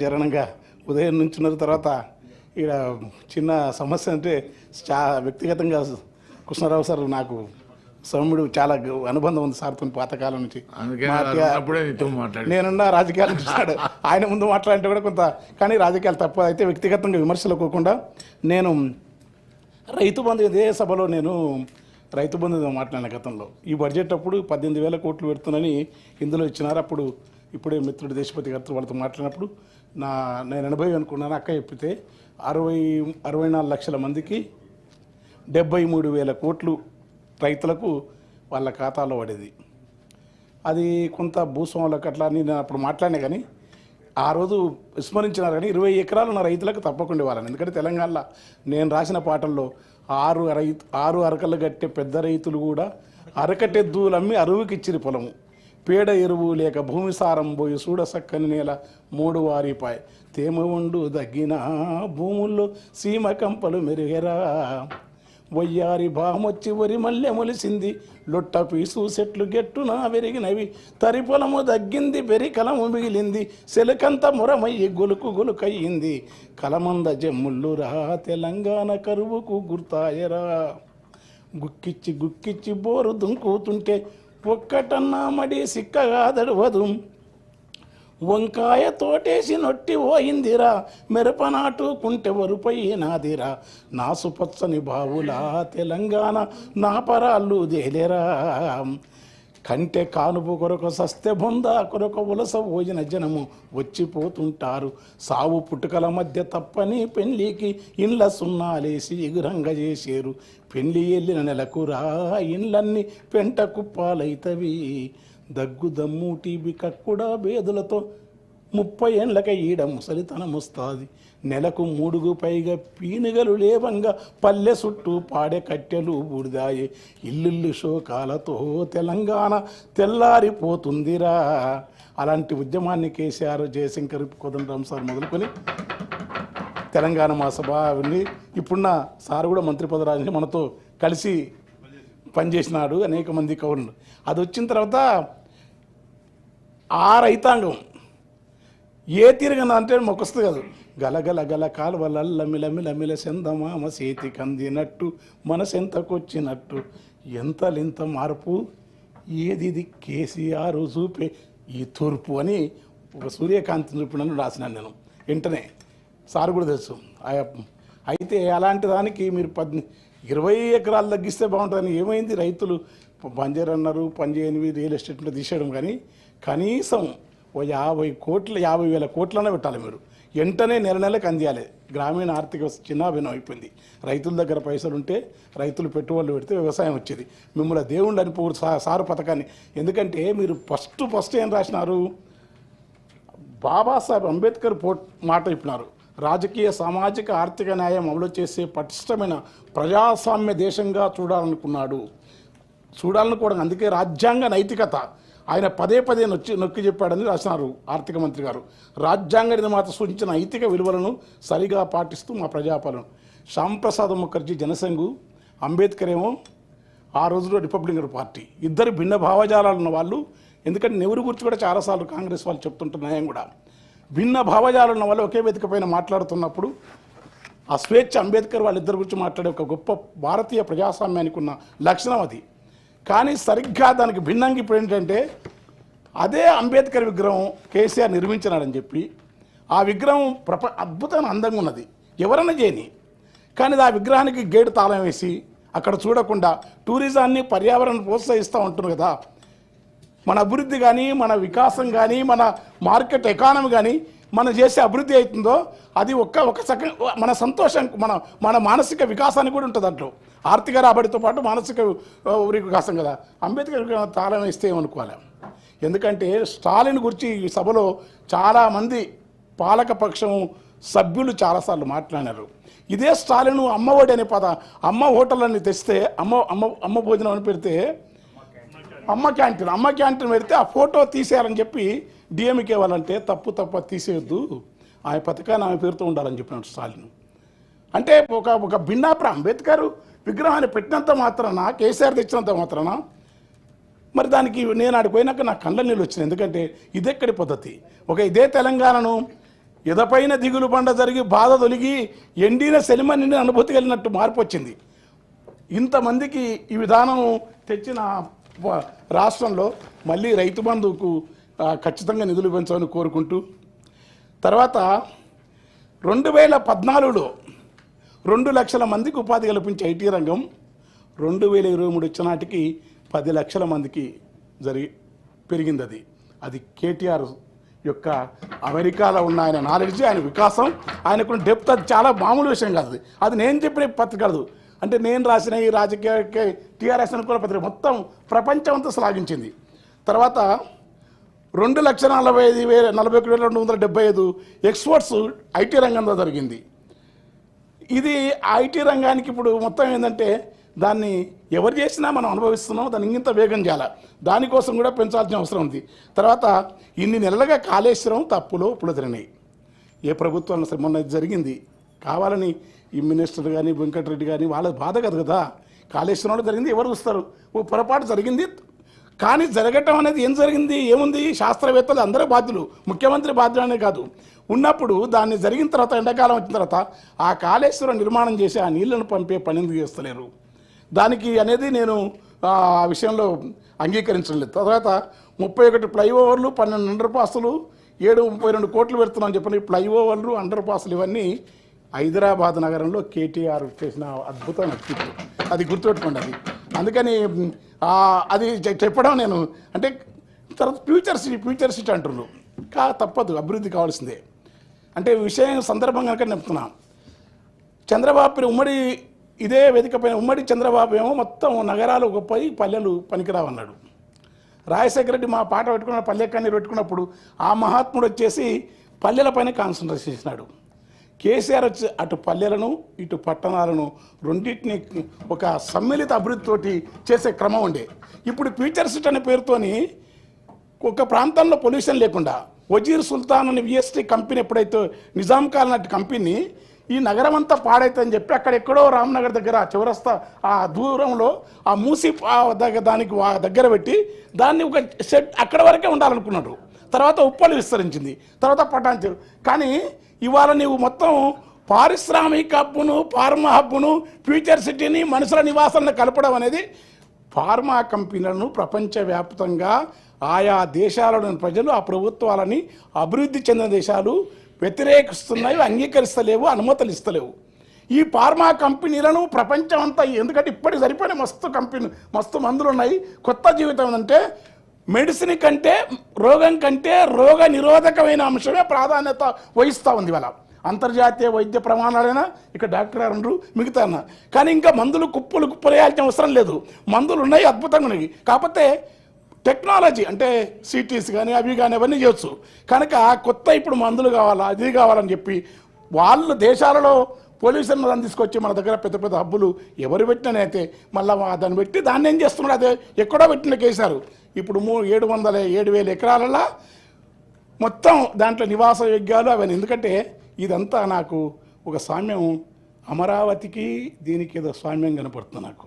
జరణంగా ఉదయం నుంచి ఉన్న తర్వాత ఇక్కడ చిన్న సమస్య అంటే వ్యక్తిగతంగా కృష్ణారావు సార్ నాకు సౌమ్యుడు చాలా అనుబంధం ఉంది సార్తో పాతకాలం నుంచి. నేనున్న రాజకీయాలు చూస్తాడు ఆయన ముందు మాట్లాడితే కూడా కొంత, కానీ రాజకీయాలు తప్ప. అయితే వ్యక్తిగతంగా విమర్శలు పోకుండా నేను రైతు బంధు ఇదే సభలో నేను రైతు బంధు మాట్లాడిన గతంలో ఈ బడ్జెట్ అప్పుడు 18,000 కోట్లు పెడుతున్నానని ఇందులో ఇచ్చినారు. అప్పుడు ఇప్పుడే మిత్రుడు దేశపతి గారితో వాళ్ళతో మాట్లాడినప్పుడు నేను 80 అనుకున్నాను. అక్క చెప్పితే 64 లక్షల మందికి 73,000 కోట్లు రైతులకు వాళ్ళ ఖాతాలో పడేది. అది కొంత భూస్వాములకు అట్లా నేను అప్పుడు మాట్లాడినా, కానీ ఆ రోజు విస్మరించినారు. కానీ 20 ఎకరాలు ఉన్న రైతులకు తప్పకుండా ఇవ్వాలని. ఎందుకంటే తెలంగాణలో నేను రాసిన పాటల్లో 6 అరకలు కట్టే పెద్ద రైతులు కూడా అరకటెద్దులు అమ్మి అరువుకి ఇచ్చిరి పొలము. పేడ ఎరువు లేక భూమి సారం పోయి చూడ సక్కని నేల 3 వారిపాయ తేమ వండు దగ్గిన భూముల్లో సీమ కంపలు మెరుగెరా. వయ్యారి బామొచ్చి వరి మల్లె మొలిసింది లొట్ట పీసు చెట్లు గెట్టున వెరిగినవి తరి పొలము దగ్గింది బెరికలము మిగిలింది సెలకంత మురమయ్యి గొలుకయ్యింది కలమంద జమ్ముళ్ళురా తెలంగాణ కరువుకు గుర్తాయరా. గుక్కిచ్చి బోరు దుంకుతుంటే ఒక్కటన్నా మడి సిక్కగా దడవదు వంకాయ తోటేసి నొట్టి పోయిందిరా మిరపనాటు కుంటె వరుపైనాదిరా నాసుపచ్చని బావులా తెలంగాణ నా పరాళ్ళు దేలేరా. కంటే కానుపు కొరకు సస్తె బొంద కొరకు ఉలస పోయిన జనము వచ్చిపోతుంటారు. సావు పుట్టుకల మధ్య తప్పని పెళ్ళికి ఇండ్ల సున్నాలేసి ఎగురంగ చేసేరు. పెళ్ళి వెళ్ళిన నెలకురా ఇండ్లన్నీ పెంట కుప్పాలైతవి. దగ్గు దమ్ము టీబీ కక్కుడా బేదులతో 30 ఏళ్ళక ఈడ ముసలితనం వస్తుంది. నెలకు 3కు పైగా పీనుగలు లేవంగా పల్లె చుట్టూ పాడే కట్టెలు బూడిదాయే. ఇల్లు శోకాలతో తెలంగాణ తెల్లారిపోతుందిరా. అలాంటి ఉద్యమాన్ని కేసీఆర్, జయశంకర్, కోదండరామ్ సార్ మొదలుకొని తెలంగాణ మహాసభ అవన్నీ ఇప్పుడున్న సార్ కూడా మంత్రి పదవి మనతో కలిసి పనిచేసినాడు. అనేక మంది కవులు. అది వచ్చిన తర్వాత ఆ రైతాంగం ఏ తీరుగా అంటే మొక్కొస్తుంది కాదు. గలగల కాలువలల్ల మిలమిల సెందమామ చేతి కందినట్టు మనసెంతకొచ్చినట్టు ఎంతలింత మార్పు ఏది కేసీఆర్ చూపే ఈ తూర్పు అని ఒక సూర్యకాంతి చూపినని రాసినాను నేను. వెంటనే సార్ కూడా తెలుసు. అయితే అలాంటి దానికి మీరు 20 ఎకరాలు తగ్గిస్తే బాగుంటుందని ఏమైంది? రైతులు బంజర్ అన్నారు, పనిచేయనివి రియల్ ఎస్టేట్ మీద తీసేయడం. కానీ కనీసం 50,000 కోట్లనే పెట్టాలి మీరు. వెంటనే నెలకు అందియాలి. గ్రామీణ ఆర్థిక చిన్నాభిన్నం అయిపోయింది. రైతుల దగ్గర పైసలు ఉంటే రైతులు పెట్టుబడులు పెడితే వ్యవసాయం వచ్చేది. మిమ్మల్ని దేవుళ్ళు అనిపోరు సారు పథకాన్ని. ఎందుకంటే మీరు ఫస్ట్ ఏం రాసినారు? బాబాసాహెబ్ అంబేద్కర్ మాట చెప్పినారు. రాజకీయ సామాజిక ఆర్థిక న్యాయం అమలు చేసే పటిష్టమైన ప్రజాస్వామ్య దేశంగా చూడాలనుకోవడం. అందుకే రాజ్యాంగ నైతికత ఆయన పదే నొక్కి చెప్పాడని రాసినారు ఆర్థిక మంత్రి గారు. రాజ్యాంగ నిర్మాత సూచించిన నైతిక విలువలను సరిగా పాటిస్తూ మా ప్రజాపాలన. శ్యాంప్రసాద్ ముఖర్జీ జనసంఘు, అంబేద్కర్ ఏమో ఆ రోజులో రిపబ్లికన్ పార్టీ. ఇద్దరు భిన్న భావజాలాలు ఉన్న వాళ్ళు. ఎందుకంటే నెహ్రూ గురించి కూడా చాలాసార్లు కాంగ్రెస్ వాళ్ళు చెప్తుంటున్న న్యాయం కూడా. భిన్న భావజాలు ఉన్న వాళ్ళు ఒకే వేదిక పైన మాట్లాడుతున్నప్పుడు ఆ స్వేచ్ఛ అంబేద్కర్ వాళ్ళిద్దరి గురించి మాట్లాడే ఒక గొప్ప భారతీయ ప్రజాస్వామ్యానికి ఉన్న లక్షణం అది. కానీ సరిగ్గా దానికి భిన్నంగా ఇప్పుడు ఏంటంటే అదే అంబేద్కర్ విగ్రహం కేసీఆర్ నిర్మించినాడని చెప్పి ఆ విగ్రహం అద్భుతమైన అందంగా ఉన్నది, ఎవరన్నా చేయని. కానీ ఆ విగ్రహానికి గేటు తాళం వేసి అక్కడ చూడకుండా టూరిజాన్ని, పర్యావరణాన్ని ప్రోత్సహిస్తూ ఉంటున్నారు కదా. మన అభివృద్ధి కానీ, మన వికాసం కానీ, మన మార్కెట్ ఎకానమీ కానీ మనం చేసే అభివృద్ధి అవుతుందో అది మన సంతోషం, మన మానసిక వికాసానికి కూడా ఉంటుంది. దాంట్లో ఆర్థిక రాబడితో పాటు మానసిక వికాసం కదా. అంబేద్కర్ తాళం వేస్తే ఏమనుకోవాలి. ఎందుకంటే స్టాలిన్ గురించి ఈ సభలో చాలామంది పాలకపక్షం సభ్యులు చాలాసార్లు మాట్లాడారు. ఇదే స్టాలిన్ అమ్మఒడి అనే అమ్మ హోటల్ అని తెస్తే అమ్మ భోజనం అని పెడితే అమ్మ క్యాంటీన్ పెడితే ఆ ఫోటో తీసేయాలని చెప్పి డిఎంకే వాళ్ళంటే తప్పు తీసేయొద్దు, ఆ పథకాన్ని ఆమె పేరుతో ఉండాలని చెప్పినాడు స్టాలిన్. అంటే ఒక భిన్నాభిప్రాయం. అంబేద్కర్ విగ్రహాన్ని పెట్టినంత మాత్రాన, కేసీఆర్ తెచ్చినంత మాత్రాన మరి దానికి నేను ఆడిపోయినాక నాకు కళ్ళ నీళ్ళు వచ్చినాయి. ఎందుకంటే ఇదెక్కడి పద్ధతి? ఇదే తెలంగాణను ఎదపైన దిగులు బండ జరిగి బాధ తొలిగి ఎండిన సెలిమ నిండిన అనుభూతి కలిగినట్టు మార్పు వచ్చింది. ఇంతమందికి ఈ విధానం తెచ్చిన రాష్ట్రంలో మళ్ళీ రైతు బంధువుకు ఖచ్చితంగా నిధులు పెంచాలని కోరుకుంటూ, తర్వాత 2014లో 2 లక్షల మందికి ఉపాధి కల్పించే ఐటీ రంగం 2023 వచ్చే నాటికి 10 లక్షల మందికి పెరిగింది. అది కేటీఆర్ యొక్క అమెరికాలో ఉన్న ఆయన నాలెడ్జ్, ఆయన వికాసం, ఆయనకున్న డెప్త్. అది చాలా మామూలు విషయం కాదు. అది నేను చెప్పిన పత్రిక కాదు, అంటే నేను రాసిన ఈ రాజకీయ టీఆర్ఎస్ అనుకూల పత్రిక మొత్తం ప్రపంచం అంతా శ్లాఘించింది. తర్వాత 2,41,275 ఎక్స్పోర్ట్స్ ఐటీ రంగంలో జరిగింది. ఇది ఐటీ రంగానికి ఇప్పుడు మొత్తం ఏంటంటే దాన్ని ఎవరు చేసినా మనం అనుభవిస్తున్నాం, దాన్ని ఇంత వేగం చేయాలి. దానికోసం కూడా పెంచాల్సిన అవసరం ఉంది. తర్వాత ఇన్ని నెలలుగా కాళేశ్వరం తప్పులో ఇప్పుడు జరిగినాయి. ఏ ప్రభుత్వం మొన్న జరిగింది కావాలని ఈ మినిస్టర్ కానీ వెంకటరెడ్డి కానీ వాళ్ళ బాధ కదా. కాళేశ్వరంలో జరిగింది, ఎవరు చూస్తారు? ఓ పొరపాటు జరిగింది, కానీ జరగటం అనేది ఏం జరిగింది, ఏముంది? శాస్త్రవేత్తలు అందరూ బాధ్యులు, ముఖ్యమంత్రి బాధ్యులు అనే కాదు. ఉన్నప్పుడు దాన్ని జరిగిన తర్వాత ఎండాకాలం వచ్చిన తర్వాత ఆ కాళేశ్వరం నిర్మాణం చేసి ఆ నీళ్లను పంపే పని ఎందుకు చేస్తలేరు? దానికి అనేది నేను ఆ విషయంలో అంగీకరించడం లేదు. తర్వాత 31 ఫ్లైఓవర్లు, 12 అండర్ పాసులు, 732 కోట్లు పెడుతున్నాను చెప్పిన ఫ్లైఓవర్లు, అండర్ పాసులు ఇవన్నీ హైదరాబాద్ నగరంలో కేటీఆర్ చేసిన అద్భుతమైన వ్యక్తిత్వం. అది గుర్తుపెట్టుకోండి. అది అందుకని అది చెప్పడం నేను అంటే తర్వాత ఫ్యూచర్ సిటీ అంటున్నారు. తప్పదు, అభివృద్ధి కావాల్సిందే. అంటే విషయం సందర్భం కనుక చెప్తున్నాను. చంద్రబాబు ఉమ్మడి ఇదే వేదిక పైన ఉమ్మడి చంద్రబాబు ఏమో మొత్తం నగరాలు గొప్పవి, పల్లెలు పనికిరావన్నాడు. రాజశేఖర రెడ్డి మా పాట పెట్టుకున్న పల్లె కన్నీరు పెట్టుకున్నప్పుడు ఆ మహాత్ముడు వచ్చేసి పల్లెలపైన కాన్సన్ట్రేట్ చేసినాడు. కేసీఆర్ వచ్చి అటు పల్లెలను ఇటు పట్టణాలను రెండింటిని ఒక సమ్మిళిత అభివృద్ధితోటి చేసే క్రమం ఉండే. ఇప్పుడు ఫ్యూచర్ సిటీ అనే పేరుతోని ఒక ప్రాంతంలో పొల్యూషన్ లేకుండా వజీర్ సుల్తాన్ అనే విఎస్టీ కంపెనీ ఎప్పుడైతే నిజాం కాలనాటి కంపెనీ ఈ నగరం అంతా పాడైతుందని చెప్పి అక్కడెక్కడో రామ్నగర్ దగ్గర చౌరస్తా ఆ దూరంలో ఆ మూసి దానికి దగ్గర పెట్టి దాన్ని ఒక షెడ్ అక్కడ వరకే ఉండాలనుకున్నాడు. తర్వాత ఉప్పలు విస్తరించింది, తర్వాత పటాన్. కానీ ఇవాళ నీవు మొత్తం పారిశ్రామిక హబ్బును, ఫార్మా హబ్బును, ఫ్యూచర్ సిటీని, మనుషుల నివాసాలను కలపడం అనేది ఫార్మా కంపెనీలను ప్రపంచవ్యాప్తంగా ఆయా దేశాలలోని ప్రజలు ఆ ప్రభుత్వాలని అభివృద్ధి చెందిన దేశాలు వ్యతిరేకిస్తున్నాయి, అంగీకరిస్తలేవు, అనుమతులు ఇస్తలేవు. ఈ ఫార్మా కంపెనీలను ప్రపంచం అంతా, ఎందుకంటే ఇప్పటికి సరిపోయిన మస్తు మందులు ఉన్నాయి. కొత్త జీవితం అంటే మెడిసిన్ కంటే రోగం కంటే రోగ నిరోధకమైన అంశమే ప్రాధాన్యత వహిస్తూ ఉంది. ఇవాళ అంతర్జాతీయ వైద్య ప్రమాణాలైనా ఇక్కడ డాక్టర్ అనరు, మిగతా అన్న. కానీ ఇంకా మందులు కుప్పలు వేయాల్సిన అవసరం లేదు. మందులు ఉన్నాయి, అద్భుతంగా ఉన్నాయి. కాకపోతే టెక్నాలజీ అంటే సిటీస్ కానీ అవి కానీ అవన్నీ చేయొచ్చు. కనుక కొత్త ఇప్పుడు మందులు కావాలా, అది కావాలని చెప్పి వాళ్ళు దేశాలలో పొల్యూషన్ దాన్ని తీసుకొచ్చి మన దగ్గర పెద్ద పెద్ద హబ్బులు ఎవరు పెట్టినైతే మళ్ళీ దాన్ని పెట్టి దాన్ని ఏం చేస్తున్నాడు, అదే ఎక్కడో పెట్టిన కేసారు. ఇప్పుడు 7,000 ఎకరాలలో మొత్తం దాంట్లో నివాస యోగ్యాలు అవన్నీ. ఎందుకంటే ఇదంతా నాకు ఒక సామ్యం, అమరావతికి దీనికి ఏదో సామ్యం కనపడుతుంది నాకు.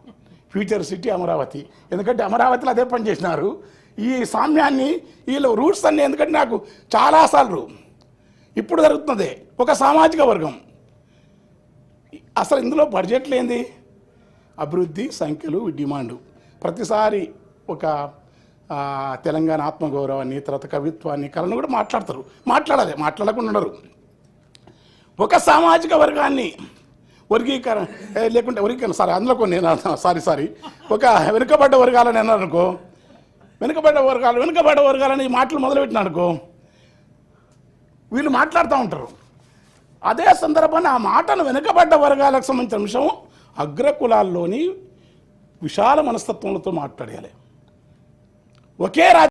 ఫ్యూచర్ సిటీ అమరావతి, ఎందుకంటే అమరావతిలో అదే పని చేసినారు. ఈ సామ్యాన్ని వీళ్ళు రూట్స్ అన్నీ, ఎందుకంటే నాకు చాలాసార్లు ఇప్పుడు జరుగుతున్నదే ఒక సామాజిక వర్గం. అసలు ఇందులో బడ్జెట్లు ఏంది? అభివృద్ధి, సంఖ్యలు, డిమాండు. ప్రతిసారి ఒక తెలంగాణ ఆత్మగౌరవాన్ని, తర్వాత కవిత్వాన్ని, కళను కూడా మాట్లాడాలి, మాట్లాడకుండా ఉండరు. ఒక సామాజిక వర్గాన్ని వర్గీకరణ లేకుంటే అందులో కొన్ని సారీ ఒక వెనుకబడ్డ వర్గాలని అన్నారనుకో, వెనుకబడ్డ వర్గాలని మాటలు మొదలుపెట్టిన అనుకో, వీళ్ళు మాట్లాడుతూ ఉంటారు. అదే సందర్భాన్ని ఆ మాటను వెనుకబడ్డ వర్గాలకు సంబంధించిన అంశం అగ్రకులాల్లోని విశాల మనస్తత్వంతో మాట్లాడాలి. ఒకే